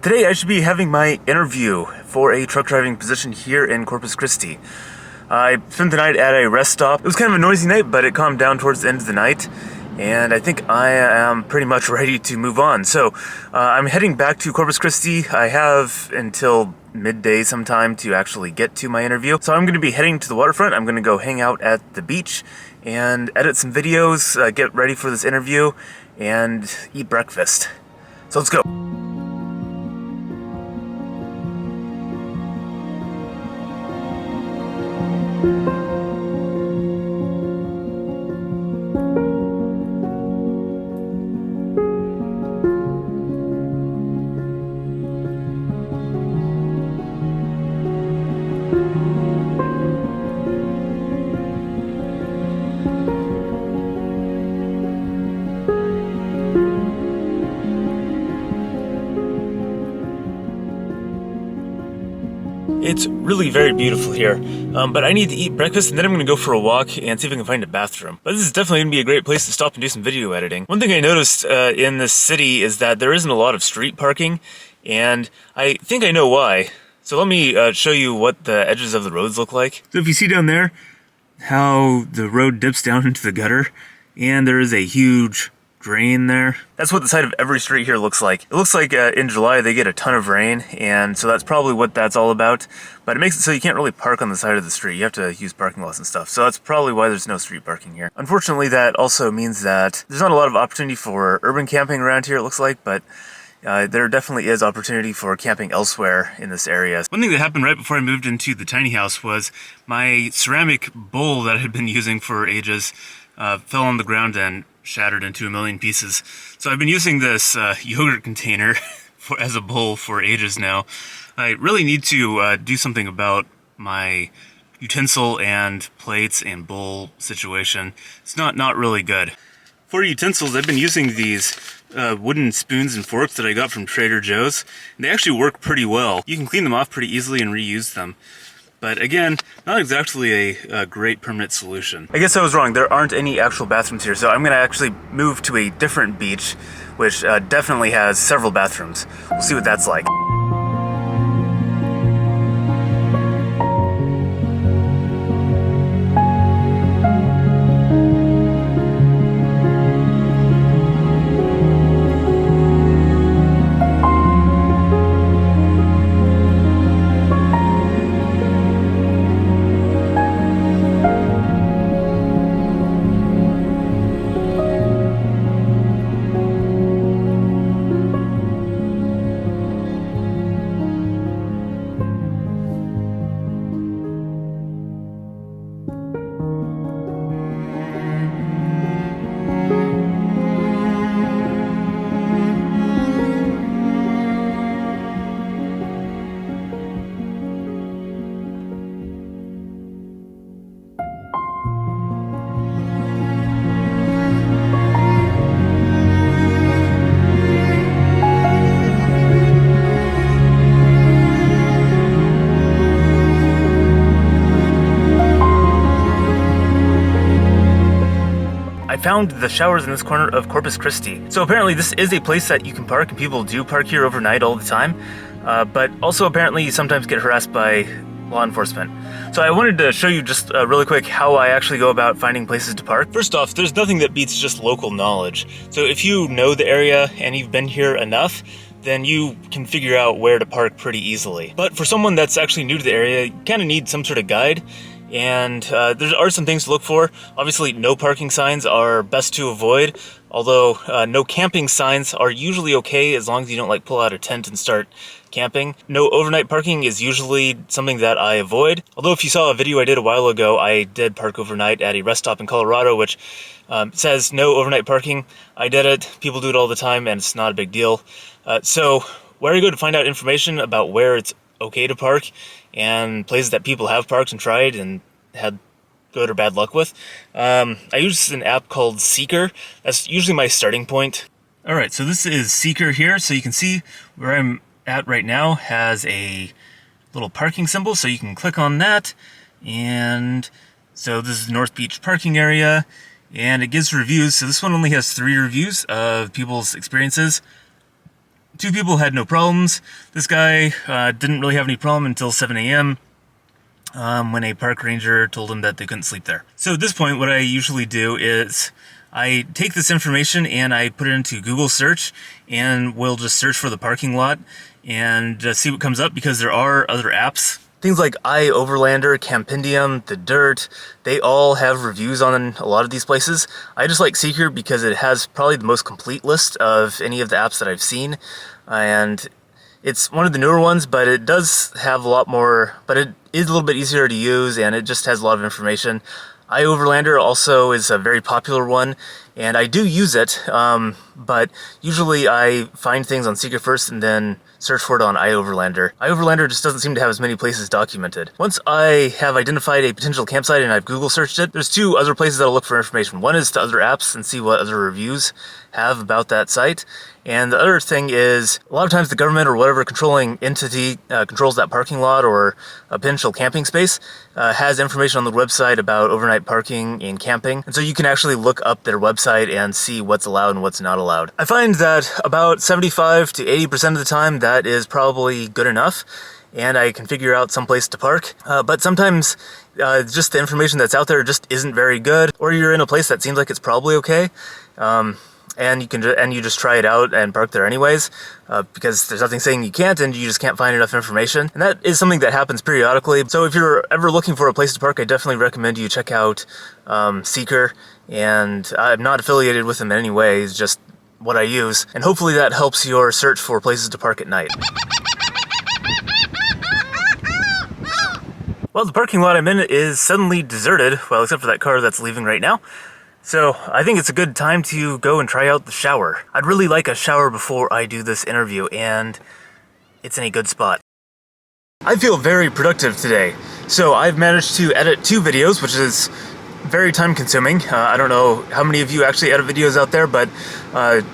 Today I should be having my interview for a truck driving position here in Corpus Christi. I spent the night at a rest stop. It was kind of a noisy night, but it calmed down towards the end of the night, and I think I am pretty much ready to move on. So I'm heading back to Corpus Christi. I have until midday sometime to actually get to my interview. So I'm going to be heading to the waterfront. I'm going to go hang out at the beach and edit some videos, get ready for this interview, and eat breakfast. So let's go. It's really very beautiful here, but I need to eat breakfast and then I'm going to go for a walk and see if I can find a bathroom. But this is definitely going to be a great place to stop and do some video editing. One thing I noticed in this city is that there isn't a lot of street parking, and I think I know why. So let me show you what the edges of the roads look like. So if you see down there how the road dips down into the gutter, and there is a huge drain there. That's what the side of every street here looks like. It looks like in July they get a ton of rain, and so that's probably what that's all about. But it makes it so you can't really park on the side of the street. You have to use parking lots and stuff. So that's probably why there's no street parking here. Unfortunately, that also means that there's not a lot of opportunity for urban camping around here, it looks like, but there definitely is opportunity for camping elsewhere in this area. One thing that happened right before I moved into the tiny house was my ceramic bowl that I had been using for ages fell on the ground and shattered into a million pieces. So I've been using this yogurt container as a bowl for ages now. I really need to do something about my utensil and plates and bowl situation. It's not really good. For utensils, I've been using these wooden spoons and forks that I got from Trader Joe's, and they actually work pretty well. You can clean them off pretty easily and reuse them. But again, not exactly a great permanent solution. I guess I was wrong. There aren't any actual bathrooms here, so I'm going to actually move to a different beach, which definitely has several bathrooms. We'll see what that's like. I found the showers in this corner of Corpus Christi. So apparently this is a place that you can park, and people do park here overnight all the time, but also apparently you sometimes get harassed by law enforcement. So I wanted to show you just really quick how I actually go about finding places to park. First off, there's nothing that beats just local knowledge. So if you know the area and you've been here enough, then you can figure out where to park pretty easily. But for someone that's actually new to the area, you kind of need some sort of guide. And there are some things to look for. Obviously, no parking signs are best to avoid, although no camping signs are usually okay as long as you don't like pull out a tent and start camping. No overnight parking is usually something that I avoid. Although if you saw a video I did a while ago, I did park overnight at a rest stop in Colorado, which says no overnight parking. I did it. People do it all the time, and it's not a big deal. So where I go to find out information about where it's okay to park and places that people have parked and tried and had good or bad luck with. I use an app called Seeker. That's usually my starting point. All right, so this is Seeker here. So you can see where I'm at right now has a little parking symbol. So you can click on that. And so this is North Beach parking area, and it gives reviews. So this one only has 3 reviews of people's experiences. 2 people had no problems. This guy didn't really have any problem until 7 a.m. When a park ranger told him that they couldn't sleep there. So at this point, what I usually do is I take this information and I put it into Google search, and we'll just search for the parking lot and see what comes up, because there are other apps. Things like iOverlander, Campendium, The Dirt, they all have reviews on a lot of these places. I just like Seeker because it has probably the most complete list of any of the apps that I've seen. And it's one of the newer ones, but it does have a lot more, but it is a little bit easier to use, and it just has a lot of information. iOverlander also is a very popular one, and I do use it, but usually I find things on Seeker first and then search for it on iOverlander. iOverlander just doesn't seem to have as many places documented. Once I have identified a potential campsite and I've Google searched it, there's 2 other places that I'll look for information. One is to other apps and see what other reviews have about that site. And the other thing is, a lot of times the government or whatever controlling entity controls that parking lot or a potential camping space has information on the website about overnight parking and camping. And so you can actually look up their website and see what's allowed and what's not allowed. I find that about 75 to 80% of the time that is probably good enough, and I can figure out some place to park. But sometimes just the information that's out there just isn't very good, or you're in a place that seems like it's probably okay. And you just try it out and park there anyways, because there's nothing saying you can't, and you just can't find enough information. And that is something that happens periodically. So if you're ever looking for a place to park, I definitely recommend you check out Seeker. And I'm not affiliated with them in any way, it's just what I use. And hopefully that helps your search for places to park at night. Well, the parking lot I'm in is suddenly deserted, well, except for that car that's leaving right now. So I think it's a good time to go and try out the shower. I'd really like a shower before I do this interview, and it's in a good spot. I feel very productive today. So I've managed to edit 2 videos, which is very time consuming. I don't know how many of you actually edit videos out there, but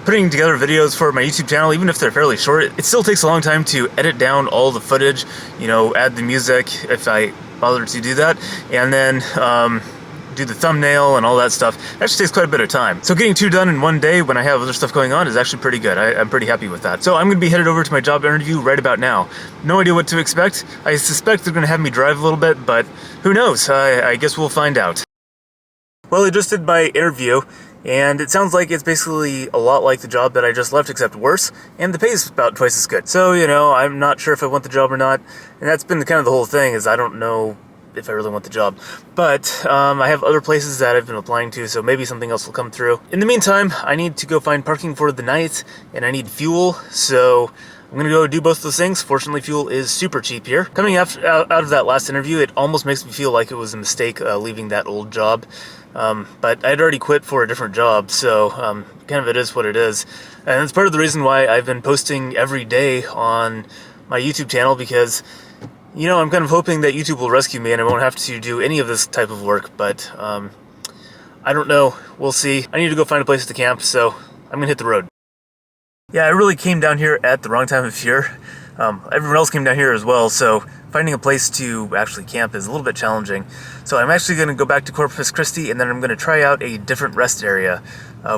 putting together videos for my YouTube channel, even if they're fairly short, it still takes a long time to edit down all the footage, add the music if I bother to do that, and then do the thumbnail and all that stuff. It actually takes quite a bit of time. So getting 2 done in one day when I have other stuff going on is actually pretty good. I'm pretty happy with that. So I'm going to be headed over to my job interview right about now. No idea what to expect. I suspect they're going to have me drive a little bit, but who knows? I guess we'll find out. Well, I just did my interview, and it sounds like it's basically a lot like the job that I just left, except worse, and the pay is about twice as good. So, I'm not sure if I want the job or not, and that's been kind of the whole thing, is I don't know if I really want the job. But I have other places that I've been applying to, so maybe something else will come through. In the meantime, I need to go find parking for the night, and I need fuel, so I'm gonna go do both those things. Fortunately, fuel is super cheap here. Coming out of that last interview, it almost makes me feel like it was a mistake leaving that old job. But I'd already quit for a different job, so kind of it is what it is. And it's part of the reason why I've been posting every day on my YouTube channel, because I'm kind of hoping that YouTube will rescue me and I won't have to do any of this type of work, but I don't know. We'll see. I need to go find a place to camp, so I'm gonna hit the road. Yeah, I really came down here at the wrong time of year. Everyone else came down here as well, so finding a place to actually camp is a little bit challenging. So I'm actually going to go back to Corpus Christi, and then I'm going to try out a different rest area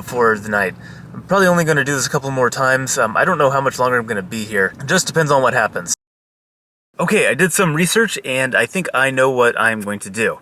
for the night. I'm probably only going to do this a couple more times. I don't know how much longer I'm going to be here. It just depends on what happens. Okay, I did some research, and I think I know what I'm going to do.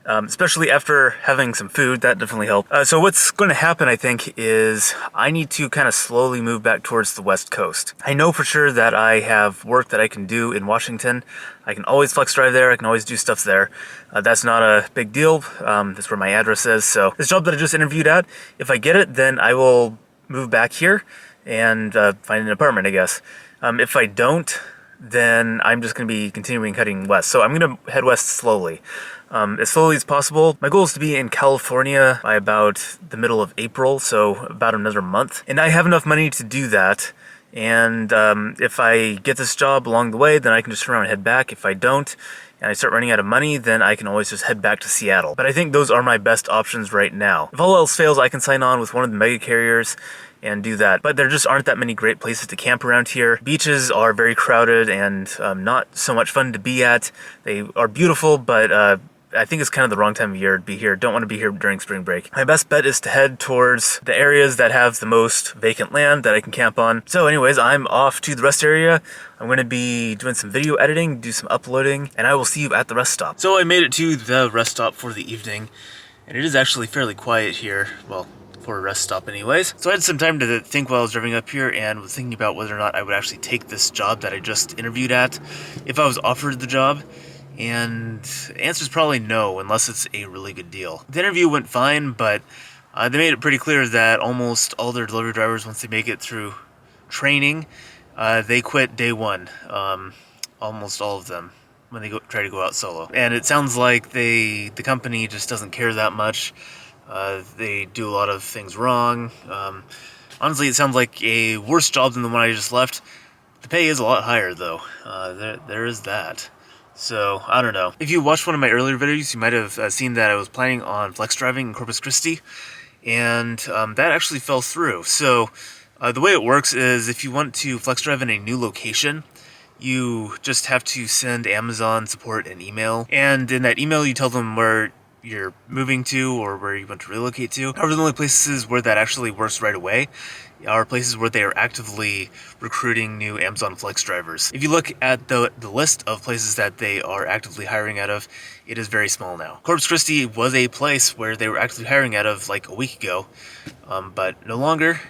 Especially after having some food, that definitely helped. So what's going to happen, I think, is I need to kind of slowly move back towards the West Coast. I know for sure that I have work that I can do in Washington. I can always flex drive there. I can always do stuff there. That's not a big deal. That's where my address is. So this job that I just interviewed at, if I get it, then I will move back here and find an apartment, I guess. If I don't, then I'm just going to be continuing heading west. So I'm going to head west slowly. As slowly as possible. My goal is to be in California by about the middle of April, so about another month. And I have enough money to do that. And if I get this job along the way, then I can just turn around and head back. If I don't, and I start running out of money, then I can always just head back to Seattle. But I think those are my best options right now. If all else fails, I can sign on with one of the mega carriers and do that. But there just aren't that many great places to camp around here. Beaches are very crowded and not so much fun to be at. They are beautiful, but I think it's kind of the wrong time of year to be here. Don't want to be here during spring break. My best bet is to head towards the areas that have the most vacant land that I can camp on. So anyways, I'm off to the rest area. I'm going to be doing some video editing, do some uploading, and I will see you at the rest stop. So I made it to the rest stop for the evening, and it is actually fairly quiet here. Well, for a rest stop anyways. So I had some time to think while I was driving up here and was thinking about whether or not I would actually take this job that I just interviewed at if I was offered the job. And the answer is probably no, unless it's a really good deal. The interview went fine, but they made it pretty clear that almost all their delivery drivers, once they make it through training, they quit day one. Almost all of them, when they try to go out solo. And it sounds like the company just doesn't care that much. They do a lot of things wrong. Honestly, it sounds like a worse job than the one I just left. The pay is a lot higher, though. There is that. So, I don't know. If you watched one of my earlier videos, you might have seen that I was planning on flex driving in Corpus Christi, and that actually fell through. So, the way it works is if you want to flex drive in a new location, you just have to send Amazon support an email, and in that email you tell them where you're moving to or where you want to relocate to. However, the only places where that actually works right away are places where they are actively recruiting new Amazon Flex drivers. If you look at the list of places that they are actively hiring out of, it is very small now. Corpus Christi was a place where they were actively hiring out of like a week ago, but no longer.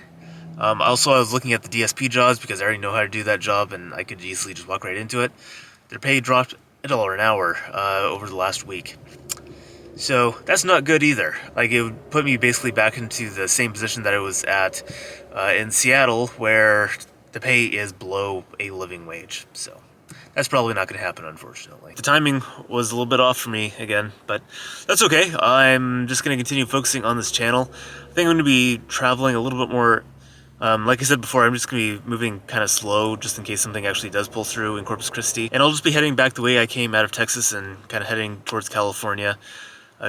Also, I was looking at the DSP jobs because I already know how to do that job and I could easily just walk right into it. Their pay dropped $1 an hour over the last week. So that's not good either. Like, it would put me basically back into the same position that I was at in Seattle, where the pay is below a living wage. So that's probably not going to happen, unfortunately. The timing was a little bit off for me again, but that's okay. I'm just going to continue focusing on this channel. I think I'm going to be traveling a little bit more. Like I said before, I'm just going to be moving kind of slow just in case something actually does pull through in Corpus Christi. And I'll just be heading back the way I came out of Texas and kind of heading towards California.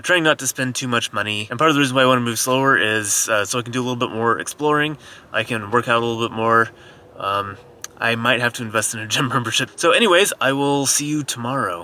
Trying not to spend too much money. And part of the reason why I want to move slower is so I can do a little bit more exploring. I can work out a little bit more. I might have to invest in a gym membership. So anyways, I will see you tomorrow.